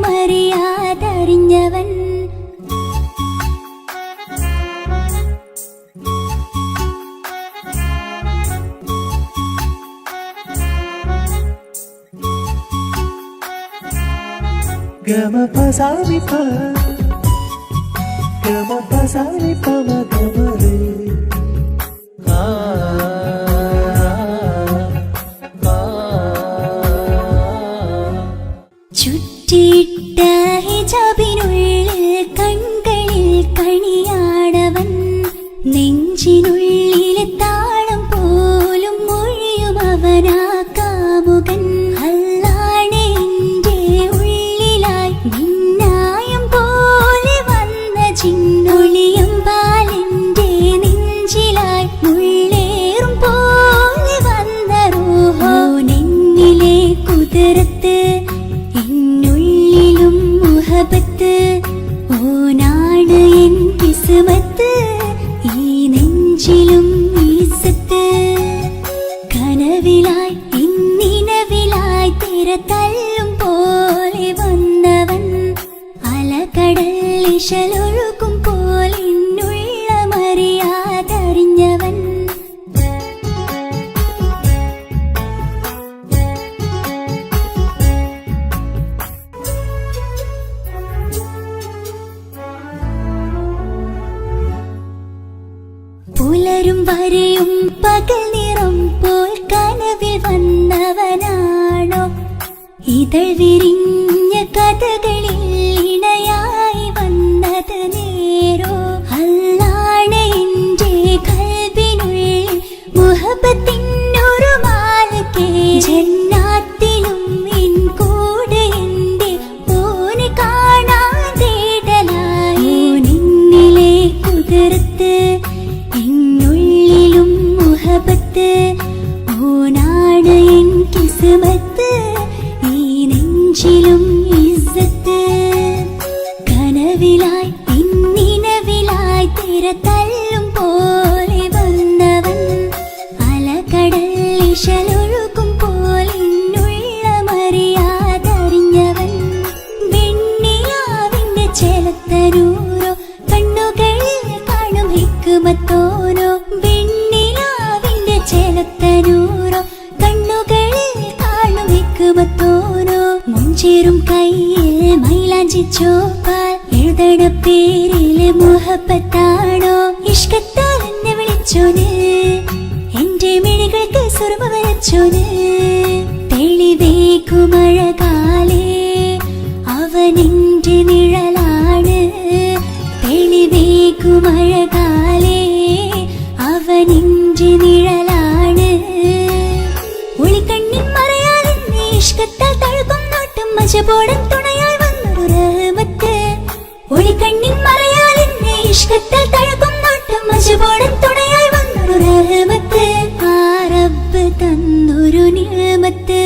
മറിയാതറിഞ്ഞവൻ ചുറ്റിയിട്ട ഹിജാബിനുള്ളിൽ കൺകളിൽ കണിയാടവൻ നെഞ്ചിനുള്ളിലെ താളം പോലും മൊഴിയും അവനാ കാമുകൻ അല്ലാണെ എന്റെ ഉള്ളിലായി മിന്നായം പോലെ വന്ന ചിന്നൊളിയും പാലിന്റെ നെഞ്ചിലായി മുള്ളേറും പോലെ വന്ന റൂഹോ നെന്നിലെ കുതിരത്ത് എന്നുള്ളിലും മുഹബത്ത് ഓനാണ് എൻ കിസ്മത്ത് ഈ നെഞ്ചിലും ഈസത്ത് കനവിലായി ഇന്നിനവിലായി തിരതല്ലും പോലെ വന്നവൻ അലകടൽ ഇശലൊഴുകും പോലെ മറിയാതറിഞ്ഞവൻ പുലരും വരെയും പകൽ നിറം പോൽ കനവിൽ വന്നവനാണോ ഇതൾ വിരിഞ്ഞ കഥകളിൽ ഇണയായി വന്നത് നേരോ അല്ലാണെ എന്റെ കൽബിനുള്ളിൽ മുഹബത്തിനൊരു മാലക്കേ ജന്നാത്തിലും എൻ കൂടെ എന്റെ ഓനെ കാണാൻ തേടലായി നിന്നിലെ കുതിരത്ത് എന്നുള്ളിലും മുഹബത്ത് ഓനാ കയ്യിൽ മൈലാഞ്ചി ചോപ്പാൽ എഴുതണ പേരില് മുഹബത്താണോ ഇഷ്കത്താൽ എന്നെ വിളിച്ചോന് എന്റെ മിഴികൾക്ക് സുറുമ വരച്ചോന് തെളിവേക്കുമഴകാലേ അവനെന്റെ നിഴലാണ് തെളിവേക്കുമഴകാലേ അവനെന്റെ നിഴലാണ് ഒളിക്കണ്ണിൻ മറയാലെന്നെ ഇഷ്കത്താൽ തഴുകും നോട്ടും മജബോടൻ തുണയായി വന്നൊരു റഹ്മത്ത് ഒളിക്കണ്ണിൻ മറയാലെന്നെ ഇഷ്കത്താൽ തഴുകും നോട്ടും മജബോടൻ തുണയായി വന്നൊരു റഹ്മത്ത് ആ റബ്ബ് തന്നൊരു നിഅമത്ത്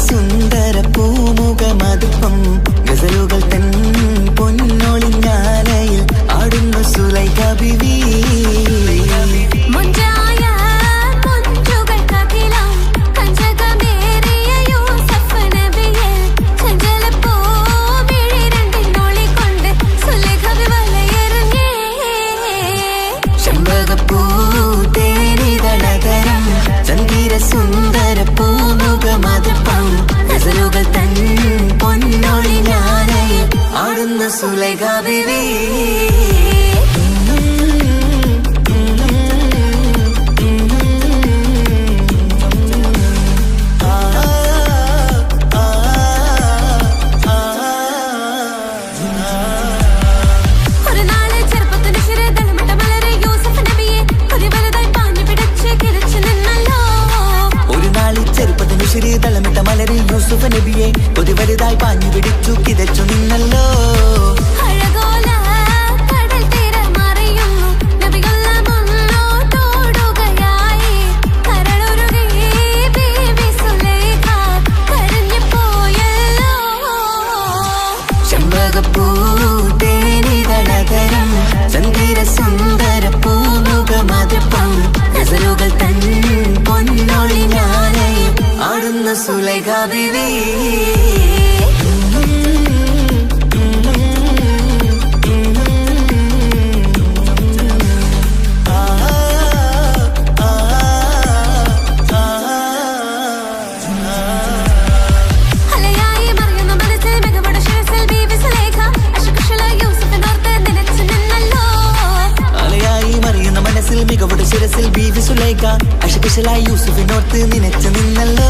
സുന്ദര പൂമുഖമതുപ്പം ഗസലുകൾ തൻ പൊന്നൊളിഞ്ഞാലയിൽ ആടുന്നു സുലൈഖ ബീവി ചെമ്പകപ്പൂ തേനിതളകരം ചന്ദിര സുന്ദര പൂമുഖമതുപ്പം ഗസലുകൾ തൻ പൊന്നൊളിഞ്ഞാലയിൽ ആടുന്നു സുലൈഖ ബീവി തളമിട്ട മലരി യൂസുഫ് നബിയെ കൊതി വലുതായി പാഞ്ഞു പിടിച്ചു കിതച്ചു നിന്നല്ലോ ചെമ്പകപ്പൂ തേനിതളകരം ചന്ദിര സുന്ദര പൂമുഖമതുപ്പം ഗസലുകൾ തൻ പൊന്നൊളിഞ്ഞാലയിൽ ആടുന്ന സുലൈഖ ബീവി മികവുടെ ശിരസിൽ ബീവി സുലൈഖ അശകുശലായി യൂസുഫിനോർത്ത് നിനച്ചു നിന്നല്ലോ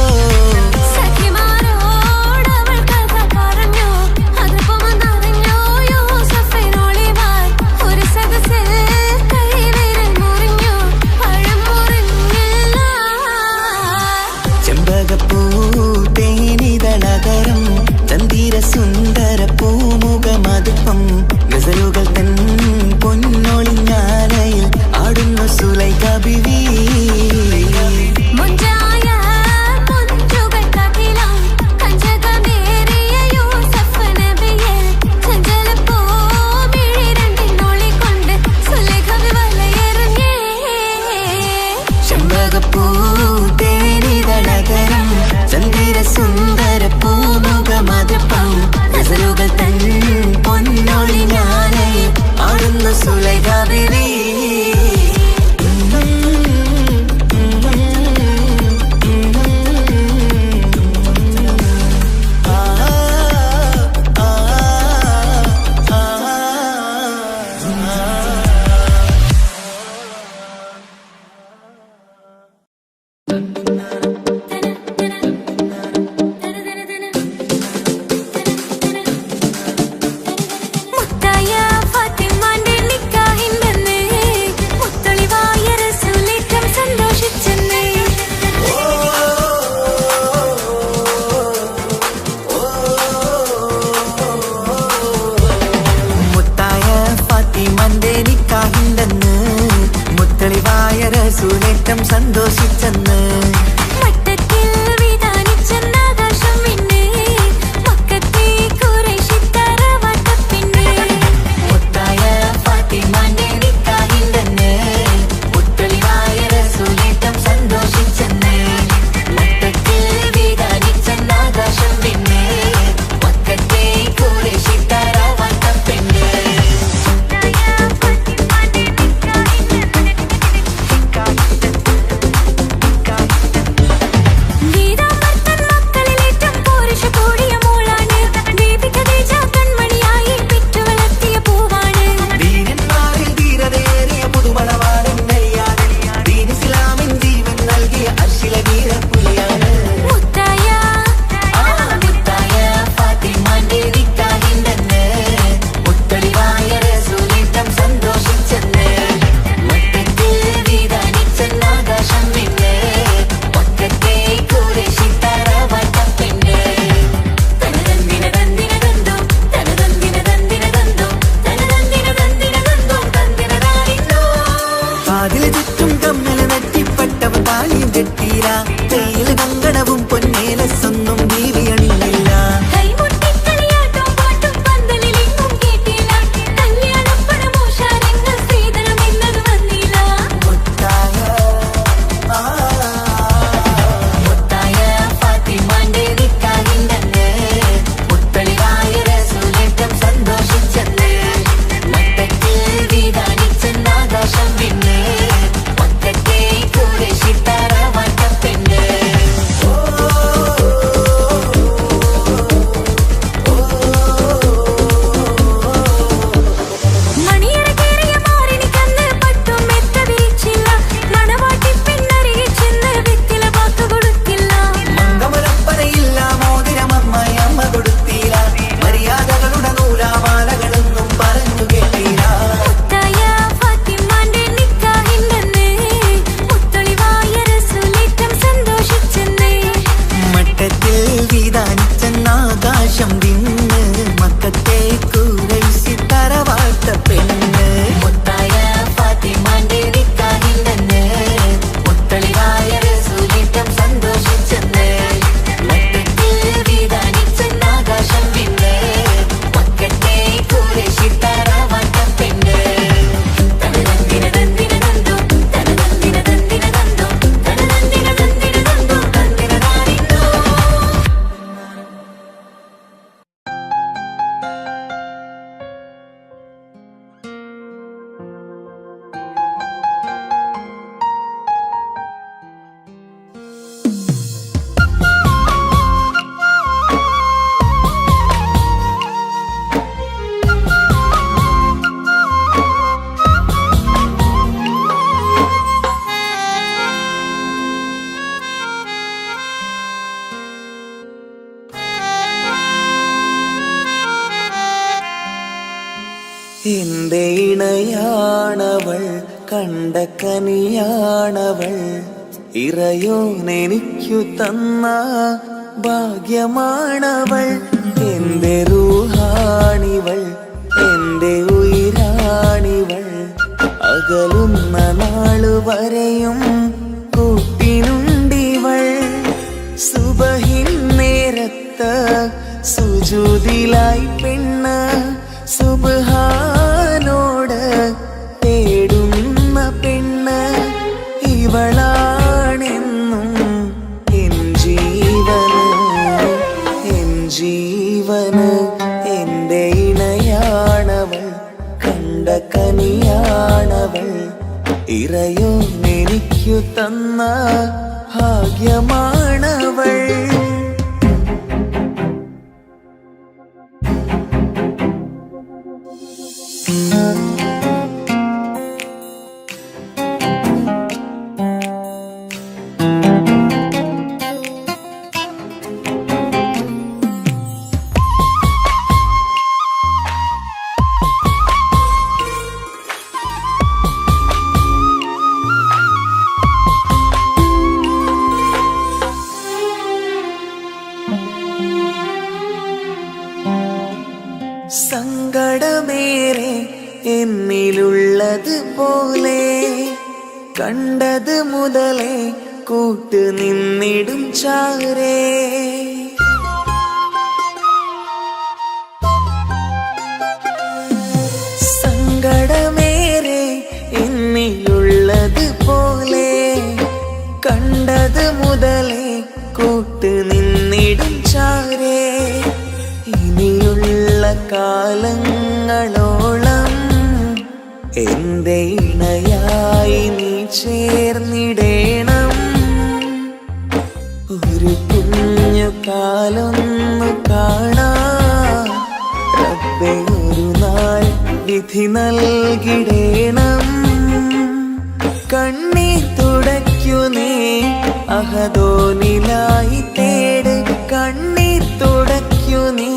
ചെമ്പകപ്പൂ തേനിതളകരം ചന്ദിര സുന്ദര പൂമുഖമതുപ്പം ഗസലുകൾ തൻ പൊന്നൊളിഞ്ഞാലയിൽ ആടുന്നു സുലൈഖ ബീവി ചെമ്പകപ്പൂ തേനിതളകരം ചന്ദിര സുന്ദര പൂമുഖമതുപ്പം ഗസലുകൾ തൻ പൊന്നൊളിഞ്ഞാലയിൽ ആടുന്നു സുലൈഖ ബീവി സന്തോഷിച്ചെന്ന് എന്റെ ഇണയാണവൾ, കണ്ട കനിയാണവൾ, ഇറയോനെനിക്കു തന്ന ഭാഗ്യമാണവൾ. എന്റെ റൂഹാണിവൾ, എന്റെ ഉയിരാണിവൾ, അകലുന്ന നാളു വരെയും കൂട്ടിനുണ്ടിവൾ. സുബഹിൻ നേരത്ത് സുജൂദിലായി പെണ്ണ് സുബ്ഹാനോട് തേടുന്ന പെണ്ണ്, ഇവളാണെന്നും എൻ ജീവന്, എൻ ജീവന്. എന്റെ ഇണയാണവൾ, കണ്ട കനിയാണവൾ, ഇറയോനെനിക്കു തന്ന ഭാഗ്യമാണവൾ. സങ്കടമേറെ എന്നിലുള്ളത് പോലെ കണ്ടത് മുതലേ കൂട്ട് നിന്നിടും ചാരേ. സങ്കടമേറെ എന്നിലുള്ളത് പോലെ കണ്ടത് മുതലേ കൂട്ട് നിന്നിടും ചാരേ. ഇനിയുള്ള കാലങ്ങളോളം എന്റെ ഇണയായി നീ ചേർന്നിടേണം. ഒരു കുഞ്ഞു കാലൊന്നു കാണാൻ റബ്ബേ ഒരു നാൾ വിധി നൽകിടേണം. കണ്ണീർ തുടയ്ക്കു നീ അഹദോനിലായി തേട്, കണ്ണീർ തുടയ്ക്കു നീ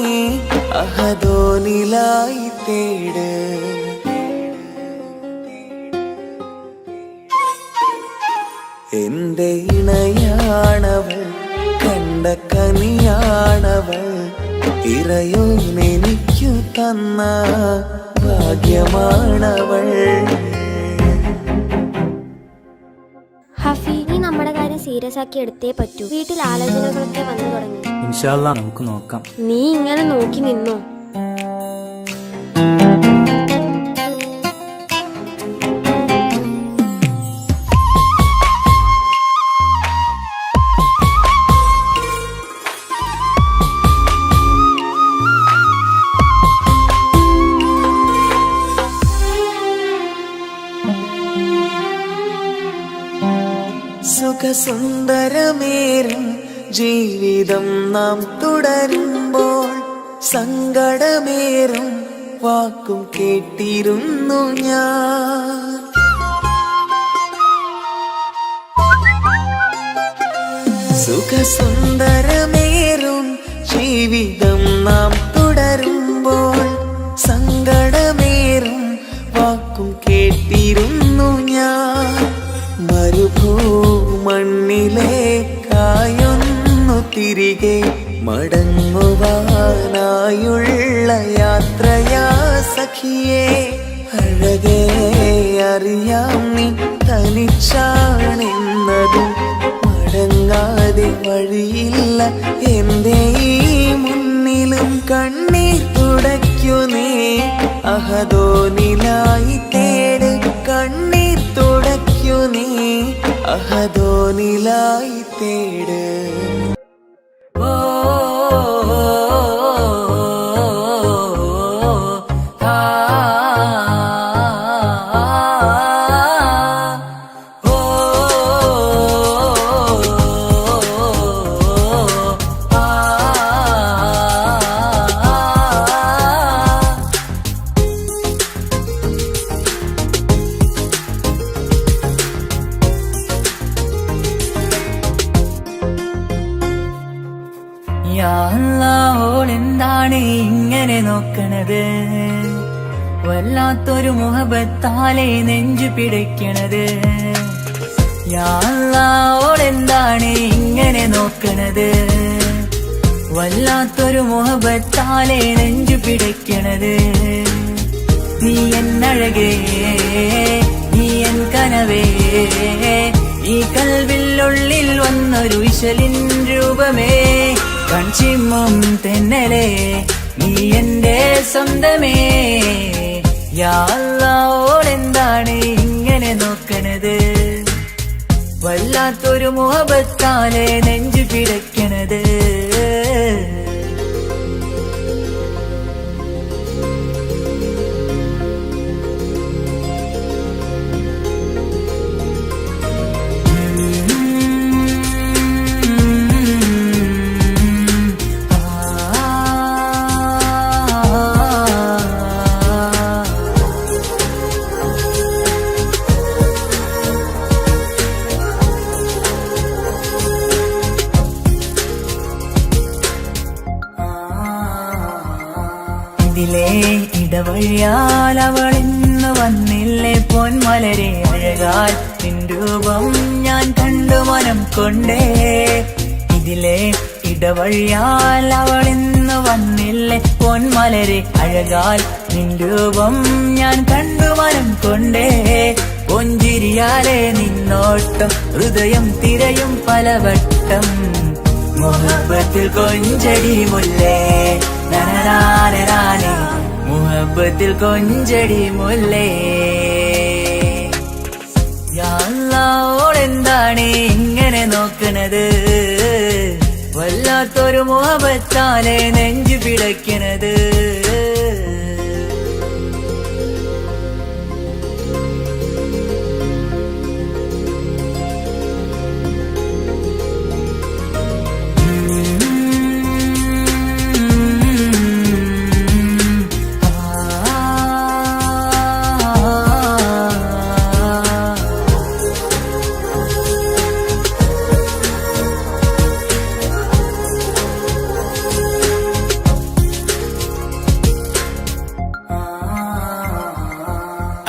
അഹദോനിലായി തേട്. എന്റെ ഇണയാണവൾ, കണ്ട കനിയാണവൾ, ഇറയോനെനിക്കു തന്ന ഭാഗ്യമാണവൾ. ഹഫി, നീ നമ്മുടെ കാര്യം സീരിയസ് ആക്കി എടുത്തേ പറ്റൂ. വീട്ടിൽ ആലോചനകളൊക്കെ വന്നു തുടങ്ങി. ഇൻഷാ അല്ലാ നമുക്ക് നോക്കാം. നീ ഇങ്ങനെ നോക്കി നിന്നോ? സുഖസുന്ദരമേറും ജീവിതം നാം തുടരുമ്പോൾ സങ്കടമേറും വാക്കും കേട്ടിരുന്നു ഞാൻ. സുഖസുന്ദരമേറും ജീവിതം നാം തുടരുമ്പോൾ സങ്കടമേറും വാക്കും കേട്ടിരുന്നു ഞാൻ. മരുഭൂമണ്ണിലേക്കായൊന്നു തിരികെ മടങ്ങുവാനായുള്ള യാത്രയാ സഖിയേ. അഴകേ അറിയാം നീ തനിച്ചാണെന്നതും മടങ്ങാതെ വഴിയില്ല എന്റെ ഈ മുന്നിലും. കണ്ണീർ തുടയ്ക്കു നീ അഹദോനിലായി തേട്, കണ്ണീർ തുടയ്ക്കു നീ അഹദോനിലായി തേട്. യാ അല്ലാ, ഓളെന്താണ് ഇങ്ങനെ നോക്കണത്? വല്ലാത്തൊരു മുഹബത്താലെ നെഞ്ചു പിടയ്ക്കണത്. യാ അല്ലാ ഓളെന്താണ് ഇങ്ങനെ നോക്കണത്? വല്ലാത്തൊരു മുഹബത്താലെ നെഞ്ചു പിടയ്ക്കണത്. നീ എന്നഴകേ, നീ എൻ കനവേ, ഈ കൽവില്ലുള്ളിൽ വന്നൊരു വിശലിൻ രൂപമേ, കൺചിമ്മും തെന്നലേ, നീ എന്റെ സ്വന്തമേ. യാ അല്ലാ ഓളെന്താണ് ഇങ്ങനെ നോക്കണത്? വല്ലാത്തൊരു മുഹബത്താലെ നെഞ്ചു പിടയ്ക്കണത്. ഇതിലെ ഇടവഴിയാൽ അവളിന്ന് വന്നില്ലേ പൊന്മലരെ, അഴകാൽ നിൻ രൂപം ഞാൻ കണ്ടു മനം കൊണ്ടേ. ഇതിലെ ഇടവഴിയാൽ അവളിന്ന് വന്നില്ലേ പൊന്മലരെ, അഴകാൽ നിൻ രൂപം ഞാൻ കണ്ടു മനം കൊണ്ടേ. പൊഞ്ചിരിയാലെ നിന്നോട്ടം ഹൃദയം തിരയും പലവട്ടം, മുഹബത്തിൽ കൊഞ്ചടി മുല്ലേ നനനാനേ, മുഹബത്തിൽ കൊഞ്ചടി മുല്ലേ. യാ അല്ലാ ഓളെന്താണ് ഇങ്ങനെ നോക്കണത്? വല്ലാത്തൊരു മുഹബത്താലെ നെഞ്ചു പിടയ്ക്കണത്.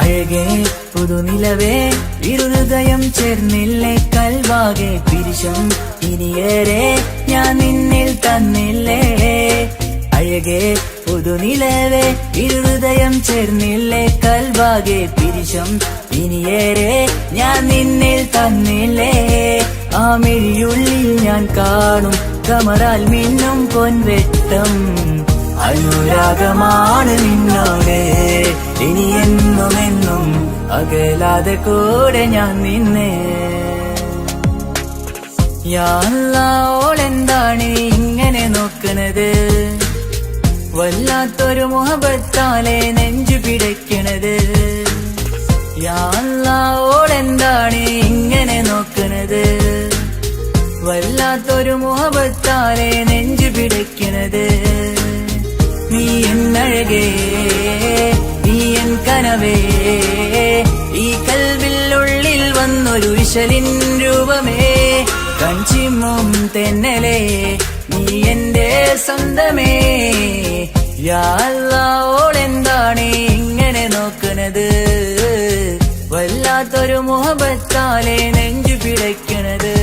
അഴകേ പുതുനിലവേ, ഇരുഹൃദയം ചേർന്നില്ലേ കൽവാകെ പിരിശം ഇനിയേറെ ഞാൻ നിന്നിൽ തന്നില്ലേ. അഴകേ പുതുനിലവേ, ഇരുഹൃദയം ചേർന്നില്ലേ കൽവാകെ പിരിശം ഇനിയേറെ ഞാൻ നിന്നിൽ തന്നില്ലേ. ആ മിഴിയുള്ളിൽ ഞാൻ കാണും കമറാൽ മിന്നും പൊൻവെട്ടം, അനുരാഗമാണ് നിന്നോട് ഇനി എന്നുമെന്നും, അകലാതെ കൂടെ ഞാൻ നിന്നെ. യാ അല്ലാ ഓളെന്താണ് ഇങ്ങനെ നോക്കണത്? വല്ലാത്തൊരു മുഹബത്താലെ നെഞ്ചു പിടയ്ക്കണത്. യാ അല്ലാ ഓളെന്താണ് ഇങ്ങനെ നോക്കണത്? വല്ലാത്തൊരു മുഹബത്താലെ നെഞ്ചു പിടയ്ക്കണത്. നീ എന്നഴകേ, നീ എൻ കനവേ, ഈ കൽവില്ലുള്ളിൽ വന്നൊരു വിശലിൻ രൂപമേ, കൺചിമ്മും തെന്നലേ, നീ എന്റെ സ്വന്തമേ. യാ അല്ലാ ഓളെന്താണ് ഇങ്ങനെ നോക്കണത്? വല്ലാത്തൊരു മുഹബത്താലെ നെഞ്ചു പിടയ്ക്കണത്.